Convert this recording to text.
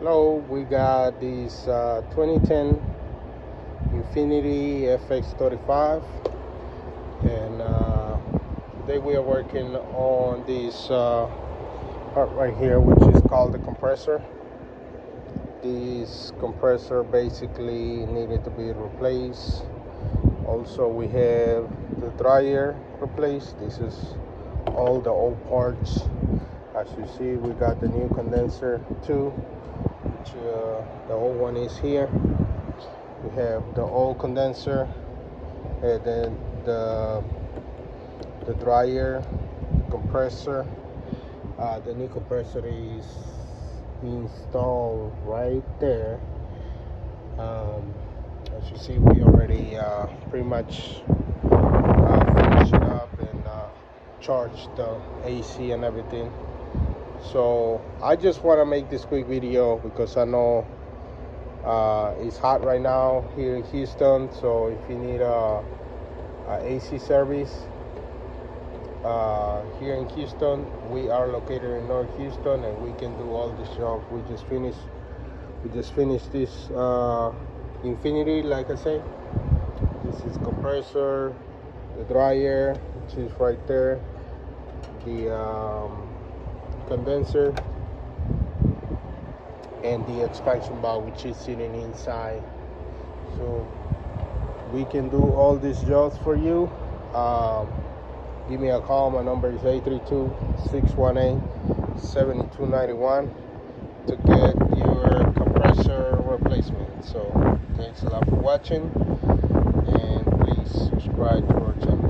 Hello, we got this 2010 Infinity fx35, and today we are working on this part right here, which is called the compressor. This compressor basically needed to be replaced. Also, we have the dryer replaced. This is all the old parts. As you see, we got the new condenser too, which the old one is here. We have the old condenser, and then the dryer, the compressor. The new compressor is installed right there. As you see, we already pretty much finished it up and charged the AC and everything. So I just want to make this quick video because I know it's hot right now here in Houston. So if you need a AC service here in Houston, we are located in North Houston, and we can do all this job. We just finished this Infinity, like I said. This is compressor, the dryer, which is right there, the condenser, and the expansion valve, which is sitting inside. So we can do all these jobs for you. Give me a call. My number is 832-618-7291 to get your compressor replacement. So thanks a lot for watching, and please subscribe to our channel.